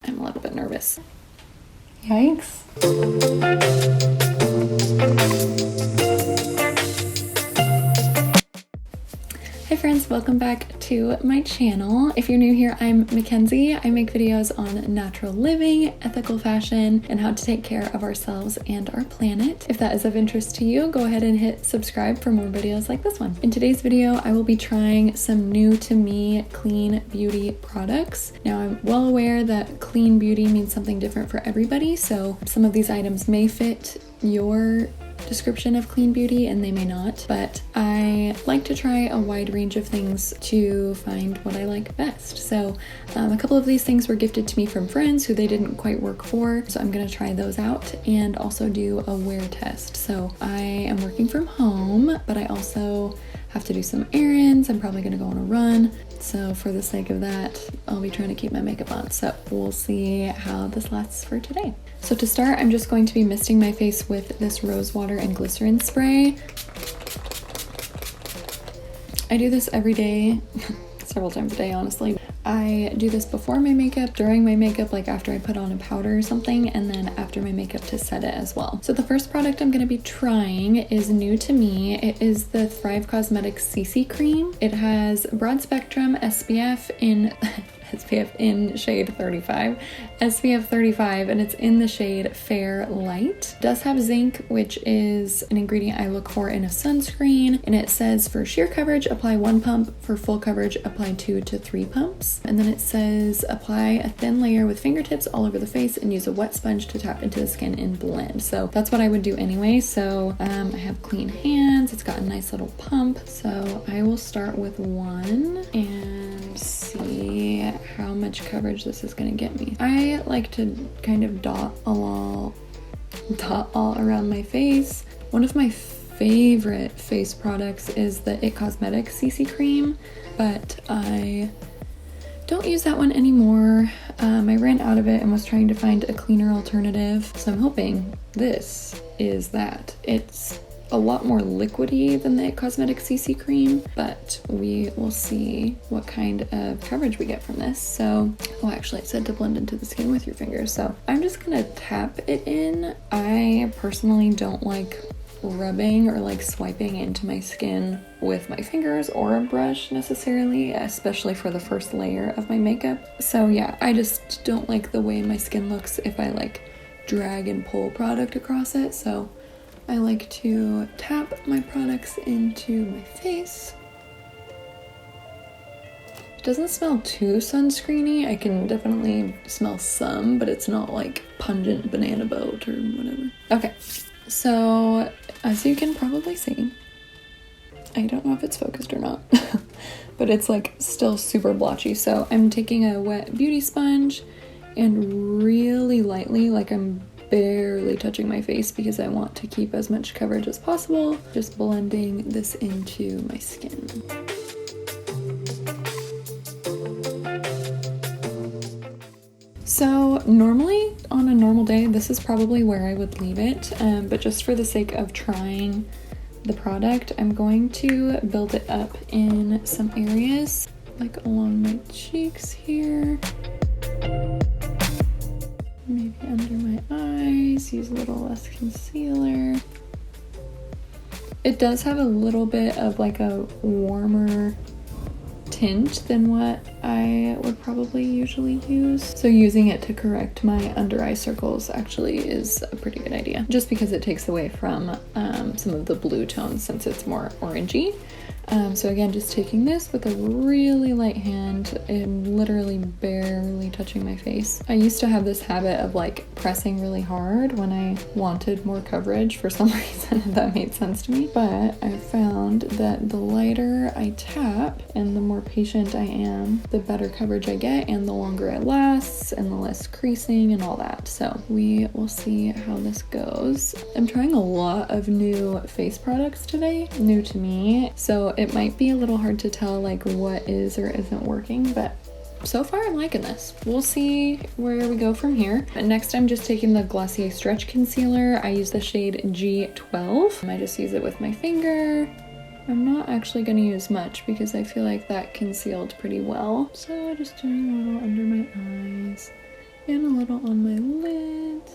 I'm a little bit nervous. Yikes. Hi friends, welcome back to my channel. If you're new here, I'm Mackenzie. I make videos on natural living, ethical fashion, and how to take care of ourselves and our planet. If that is of interest to you, go ahead and hit subscribe for more videos like this one. In today's video, I will be trying some new to me clean beauty products. Now, I'm well aware that clean beauty means something different for everybody, so some of these items may fit your description of clean beauty and they may not, but I like to try a wide range of things to find what I like best. So a couple of these things were gifted to me from friends who they didn't quite work for, so I'm gonna try those out and also do a wear test. So I am working from home, but I also have to do some errands. I'm probably gonna go on a run. So for the sake of that, I'll be trying to keep my makeup on. So we'll see how this lasts for today. So to start, I'm just going to be misting my face with this rose water and glycerin spray. I do this every day, several times a day, honestly. I do this before my makeup, during my makeup, like after I put on a powder or something, and then after my makeup to set it as well. So the first product I'm going to be trying is new to me. It is the Thrive Causemetics CC Cream. It has broad spectrum SPF in shade 35, SPF 35, and it's in the shade Fair Light. It does have zinc, which is an ingredient I look for in a sunscreen, and it says for sheer coverage, apply 1 pump, for full coverage, apply 2 to 3 pumps. And then it says apply a thin layer with fingertips all over the face and use a wet sponge to tap into the skin and blend. So that's what I would do anyway. So I have clean hands, it's got a nice little pump. So I will start with one and see how much coverage this is going to get me. I like to kind of dot all around my face. One of my favorite face products is the It Cosmetics CC Cream, but I don't use that one anymore. I ran out of it and was trying to find a cleaner alternative, so I'm hoping this is that. It's a lot more liquidy than the It Cosmetics CC Cream, but we will see what kind of coverage we get from this. So, oh, actually it said to blend into the skin with your fingers, so I'm just gonna tap it in. I personally don't like rubbing or like swiping into my skin with my fingers or a brush necessarily, especially for the first layer of my makeup. So yeah, I just don't like the way my skin looks if I like drag and pull product across it, so I like to tap my products into my face. It doesn't smell too sunscreeny. I can definitely smell some, but it's not like pungent banana boat or whatever. Okay, so as you can probably see, I don't know if it's focused or not, but it's like still super blotchy. So I'm taking a wet beauty sponge and really lightly, like I'm barely touching my face because I want to keep as much coverage as possible, just blending this into my skin. So normally on a normal day, this is probably where I would leave it, but just for the sake of trying the product, I'm going to build it up in some areas, like along my cheeks here. Maybe under my eyes, use a little less concealer. It does have a little bit of like a warmer tint than what I would probably usually use. So using it to correct my under eye circles actually is a pretty good idea, just because it takes away from some of the blue tones since it's more orangey. So again, just taking this with a really light hand and literally barely touching my face. I used to have this habit of like pressing really hard when I wanted more coverage for some reason, if that made sense to me. But I found that the lighter I tap and the more patient I am, the better coverage I get and the longer it lasts and the less creasing and all that. So we will see how this goes. I'm trying a lot of new face products today, new to me. So it might be a little hard to tell like what is or isn't working, but so far I'm liking this. We'll see where we go from here. Next, I'm just taking the Glossier Stretch Concealer. I use the shade G12. I just use it with my finger. I'm not actually going to use much because I feel like that concealed pretty well. So just doing a little under my eyes and a little on my lids.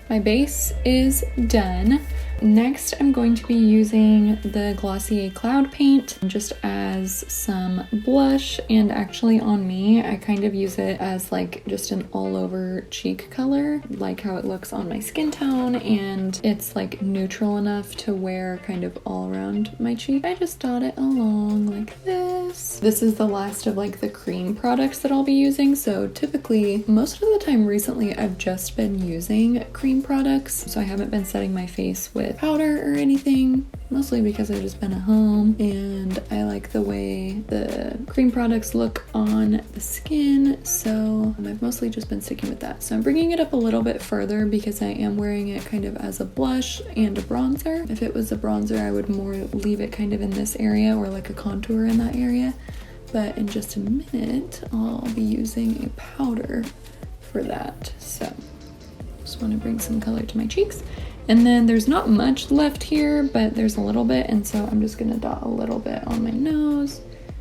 My base is done. Next, I'm going to be using the Glossier Cloud Paint just as some blush, and actually on me, I kind of use it as like just an all over cheek color, like how it looks on my skin tone, and it's like neutral enough to wear kind of all around my cheek. I just dot it along like this. This is the last of like the cream products that I'll be using, so typically, most of the time recently, I've just been using cream products, so I haven't been setting my face with powder or anything, mostly because I've just been at home and I like the way the cream products look on the skin, so I've mostly just been sticking with that. So I'm bringing it up a little bit further because I am wearing it kind of as a blush and a bronzer. If it was a bronzer, I would more leave it kind of in this area or like a contour in that area, but in just a minute I'll be using a powder for that. So just want to bring some color to my cheeks. And then there's not much left here, but there's a little bit, and so I'm just gonna dot a little bit on my nose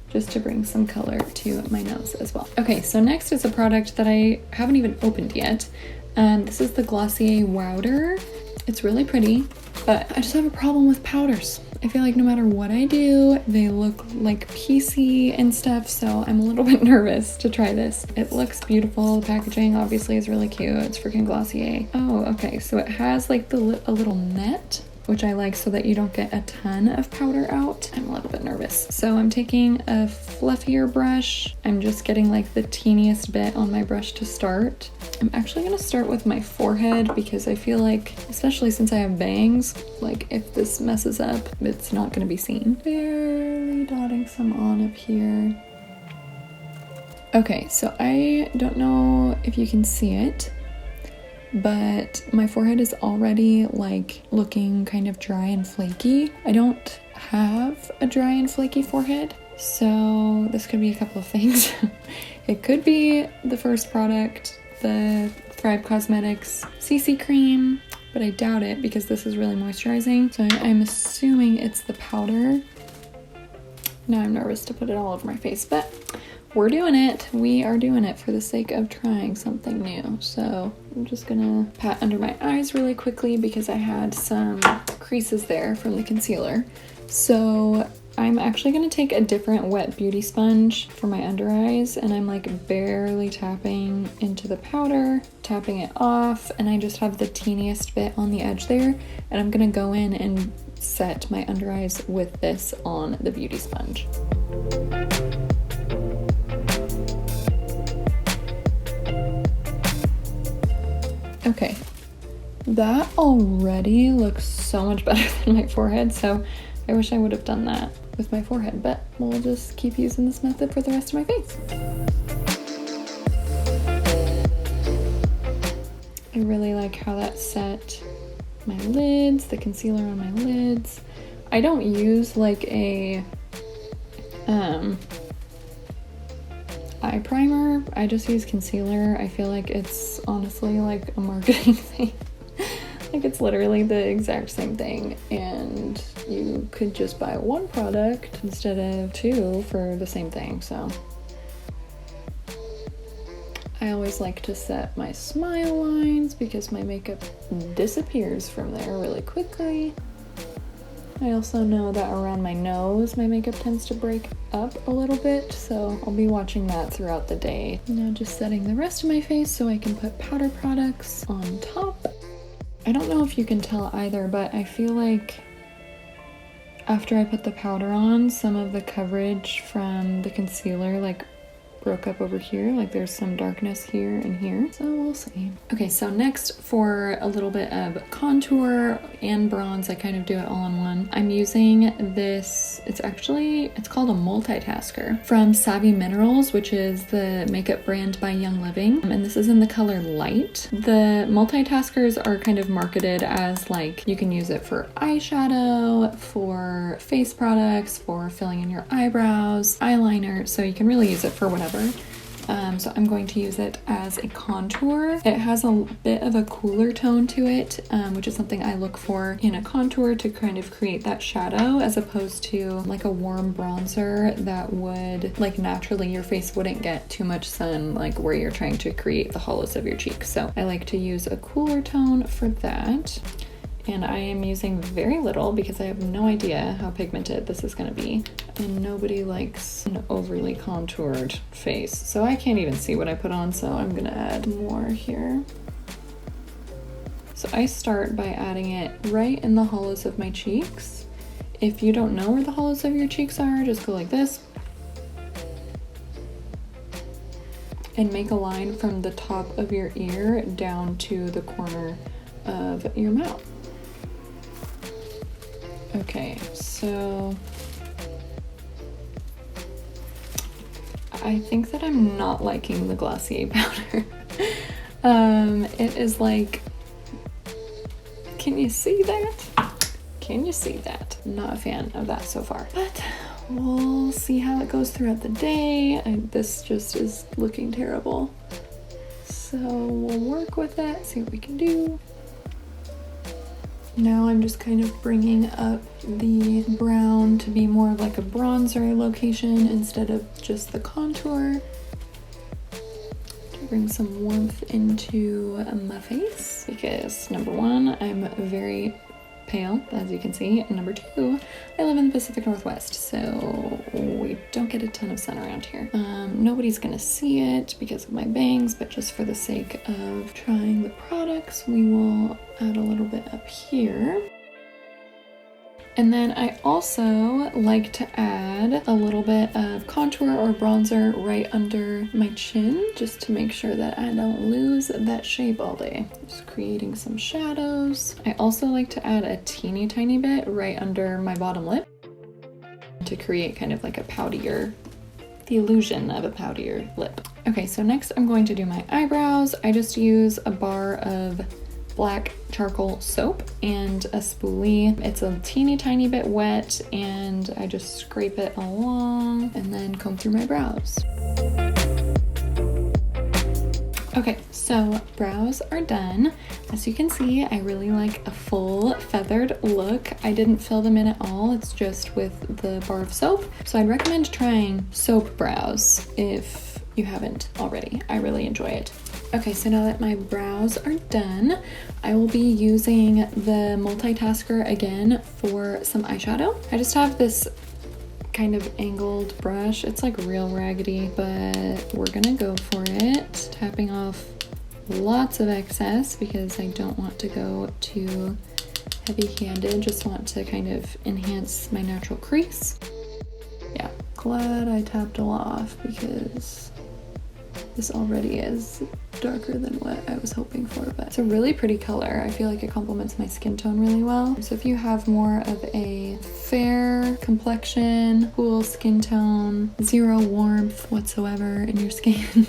just to bring some color to my nose as well. Okay, so next is a product that I haven't even opened yet. This is the Glossier Wowder. It's really pretty, but I just have a problem with powders. I feel like no matter what I do, they look like piecey and stuff, so I'm a little bit nervous to try this. It looks beautiful. The packaging obviously is really cute. It's freaking Glossier. Oh, okay, so it has like a little net, which I like so that you don't get a ton of powder out. I'm a little bit nervous. So I'm taking a fluffier brush. I'm just getting like the teeniest bit on my brush to start. I'm actually gonna start with my forehead because I feel like, especially since I have bangs, like if this messes up, it's not gonna be seen. Barely dotting some on up here. Okay, so I don't know if you can see it, but my forehead is already like looking kind of dry and flaky. I don't have a dry and flaky forehead, so this could be a couple of things. It could be the first product, the Thrive Causemetics CC cream, but I doubt it because this is really moisturizing. So I'm assuming it's the powder. Now I'm nervous to put it all over my face, but we're doing it. We are doing it for the sake of trying something new. So I'm just gonna pat under my eyes really quickly because I had some creases there from the concealer. So I'm actually gonna take a different wet beauty sponge for my under eyes, and I'm like barely tapping into the powder, tapping it off, and I just have the teeniest bit on the edge there, and I'm gonna go in and set my under eyes with this on the beauty sponge. Okay, that already looks so much better than my forehead, so I wish I would have done that with my forehead, but we'll just keep using this method for the rest of my face. I really like how that set my lids, the concealer on my lids. I don't use like a eye primer, I just use concealer. I feel like it's honestly like a marketing thing. Like it's literally the exact same thing, and you could just buy one product instead of two for the same thing. So I always like to set my smile lines because my makeup disappears from there really quickly. I also know that around my nose my makeup tends to break up a little bit, so I'll be watching that throughout the day. Now just setting the rest of my face so I can put powder products on top. I don't know if you can tell either, but I feel like after I put the powder on, some of the coverage from the concealer like broke up over here, like there's some darkness here and here, so we'll see. Okay, so next for a little bit of contour and bronze, I kind of do it all in one. I'm using this, it's called a multitasker from Savvy Minerals, which is the makeup brand by Young Living, and this is in the color light. The multitaskers are kind of marketed as like you can use it for eyeshadow, for face products, for filling in your eyebrows, eyeliner, so you can really use it for whatever. So I'm going to use it as a contour. It has a bit of a cooler tone to it, which is something I look for in a contour to kind of create that shadow, as opposed to like a warm bronzer that would, like, naturally your face wouldn't get too much sun, like where you're trying to create the hollows of your cheeks. So I like to use a cooler tone for that. And I am using very little because I have no idea how pigmented this is going to be. And nobody likes an overly contoured face. So I can't even see what I put on, so I'm going to add more here. So I start by adding it right in the hollows of my cheeks. If you don't know where the hollows of your cheeks are, just go like this. And make a line from the top of your ear down to the corner of your mouth. Okay, so I think that I'm not liking the Glossier powder. It is like, can you see that? Can you see that? I'm not a fan of that so far, but we'll see how it goes throughout the day. This just is looking terrible. So we'll work with that, see what we can do. Now I'm just kind of bringing up the brown to be more like a bronzer location instead of just the contour. To bring some warmth into my face, because number one, I'm very pale, as you can see, and number two, I live in the Pacific Northwest, so we don't get a ton of sun around here. Nobody's gonna see it because of my bangs, but just for the sake of trying the products, we will add a little bit up here. And then I also like to add a little bit of contour or bronzer right under my chin, just to make sure that I don't lose that shape all day. Just creating some shadows. I also like to add a teeny tiny bit right under my bottom lip to create kind of like a poutier, the illusion of a poutier lip. Okay, so next I'm going to do my eyebrows. I just use a bar of black charcoal soap and a spoolie. It's a teeny tiny bit wet, and I just scrape it along and then comb through my brows. Okay, so brows are done. As you can see, I really like a full feathered look. I didn't fill them in at all, it's just with the bar of soap. So I'd recommend trying soap brows if you haven't already. I really enjoy it. Okay, so now that my brows are done, I will be using the multitasker again for some eyeshadow. I just have this kind of angled brush. It's like real raggedy, but we're gonna go for it. Tapping off lots of excess because I don't want to go too heavy-handed, just want to kind of enhance my natural crease. Yeah, glad I tapped a lot off because this already is darker than what I was hoping for, but it's a really pretty color. I feel like it complements my skin tone really well. So if you have more of a fair complexion, cool skin tone, zero warmth whatsoever in your skin,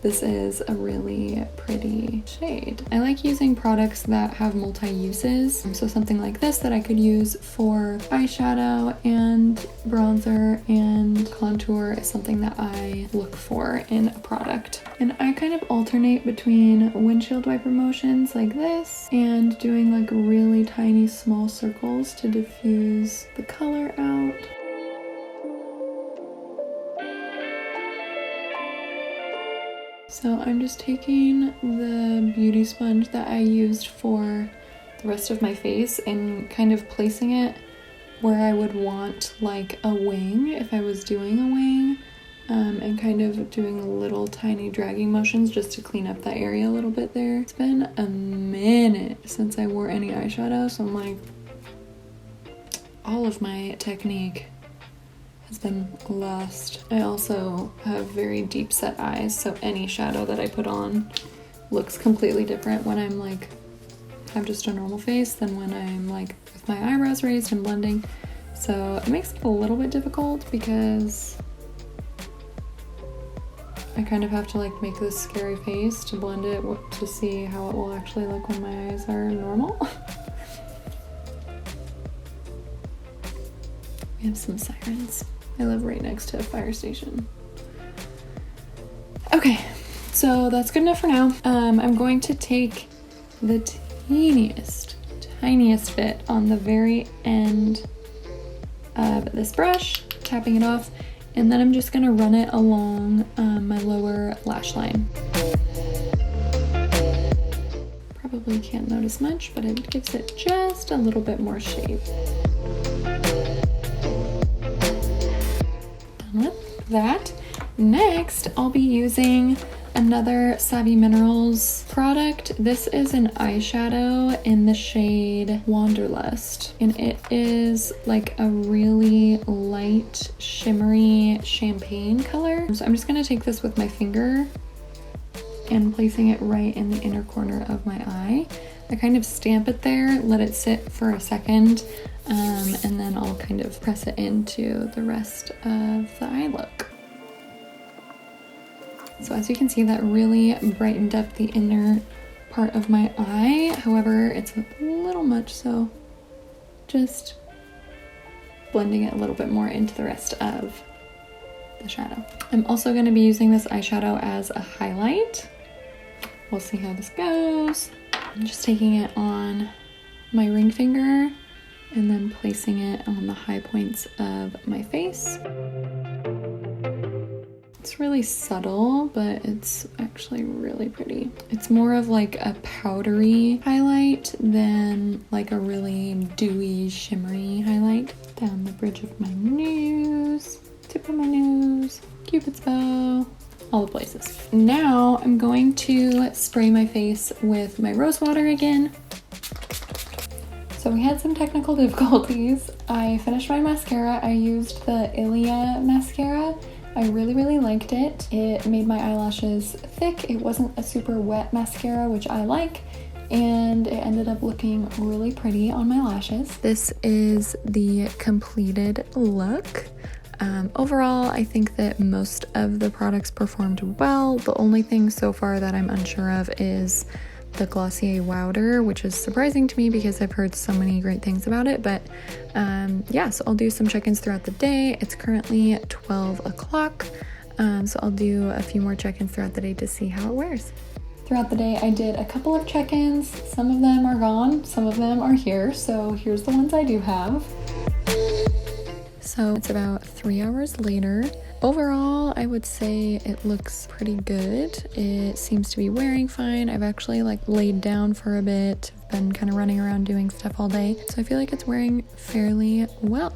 this is a really pretty shade. I like using products that have multi-uses. So something like this that I could use for eyeshadow and bronzer and contour is something that I look for in a product. And I kind of alternate between windshield wiper motions like this and doing like really tiny small circles to diffuse the color out. So I'm just taking the beauty sponge that I used for the rest of my face and kind of placing it where I would want like a wing if I was doing a wing, and kind of doing little tiny dragging motions just to clean up that area a little bit there. It's been a minute since I wore any eyeshadow, so I'm like, all of my technique has been lost. I also have very deep set eyes, so any shadow that I put on looks completely different when I'm like, have just a normal face than when I'm like with my eyebrows raised and blending. So it makes it a little bit difficult because I kind of have to like make this scary face to blend it to see how it will actually look when my eyes are normal. We have some sirens. I live right next to a fire station. Okay, so that's good enough for now. I'm going to take the tiniest bit on the very end of this brush, tapping it off, and then I'm just gonna run it along my lower lash line. Probably can't notice much, but it gives it just a little bit more shape. Done with that. Next, I'll be using another Savvy Minerals product. This is an eyeshadow in the shade Wanderlust, and it is like a really light, shimmery champagne color. So I'm just gonna take this with my finger and placing it right in the inner corner of my eye. I kind of stamp it there, let it sit for a second, and then I'll kind of press it into the rest of the eye look. So as you can see, that really brightened up the inner part of my eye. However, it's a little much, so just blending it a little bit more into the rest of the shadow. I'm also going to be using this eyeshadow as a highlight. We'll see how this goes. I'm just taking it on my ring finger and then placing it on the high points of my face. It's really subtle, but it's actually really pretty. It's more of like a powdery highlight than like a really dewy, shimmery highlight. Down the bridge of my nose, tip of my nose, Cupid's bow, all the places. Now I'm going to spray my face with my rose water again. So we had some technical difficulties. I finished my mascara. I used the Ilia mascara. I really liked it. It made my eyelashes thick. It wasn't a super wet mascara, which I like, and it ended up looking really pretty on my lashes. This is the completed look. Overall, I think that most of the products performed well. The only thing so far that I'm unsure of is the Glossier Wowder, which is surprising to me because I've heard so many great things about it. But yeah, so I'll do some check-ins throughout the day. It's currently 12 o'clock, so I'll do a few more check-ins throughout the day to see how it wears. Throughout the day, I did a couple of check-ins. Some of them are gone, some of them are here, so here's the ones I do have. So it's about 3 hours later. Overall, I would say it looks pretty good. It seems to be wearing fine. I've actually like laid down for a bit, been kind of running around doing stuff all day. So I feel like it's wearing fairly well.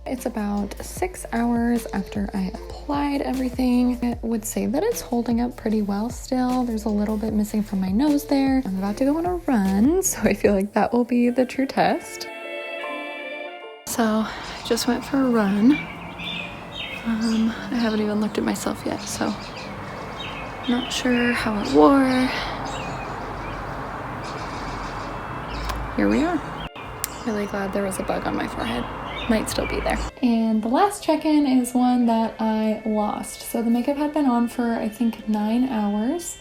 It's about 6 hours after I applied everything. I would say that it's holding up pretty well still. There's a little bit missing from my nose there. I'm about to go on a run, so I feel like that will be the true test. So I just went for a run. I haven't even looked at myself yet, so not sure how it wore. Here we are. Really glad there was a bug on my forehead. Might still be there. And the last check-in is one that I lost. So the makeup had been on for I think 9 hours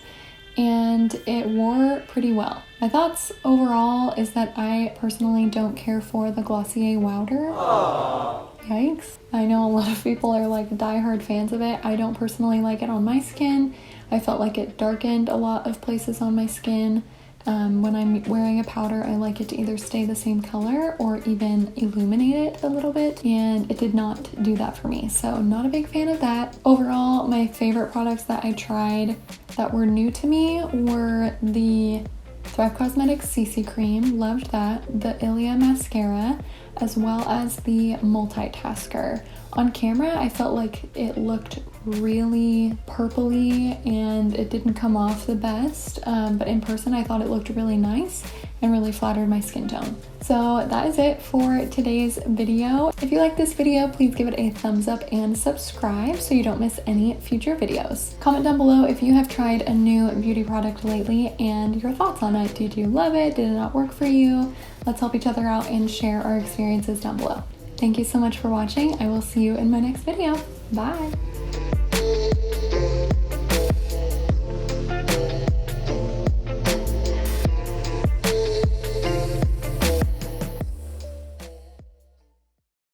and it wore pretty well. My thoughts overall is that I personally don't care for the Glossier Wowder. Aww. Yikes. I know a lot of people are like diehard fans of it. I don't personally like it on my skin. I felt like it darkened a lot of places on my skin. When I'm wearing a powder, I like it to either stay the same color or even illuminate it a little bit, and it did not do that for me. So not a big fan of that. Overall, my favorite products that I tried that were new to me were the Thrive Causemetics CC Cream, loved that, the Ilia Mascara, as well as the Multitasker. On camera, I felt like it looked really purpley and it didn't come off the best, but in person I thought it looked really nice and really flattered my skin tone. So that is it for today's video. If you like this video, please give it a thumbs up and subscribe so you don't miss any future videos. Comment down below if you have tried a new beauty product lately and your thoughts on it. Did you love it? Did it not work for you? Let's help each other out and share our experiences down below. Thank you so much for watching. I will see you in my next video. Bye!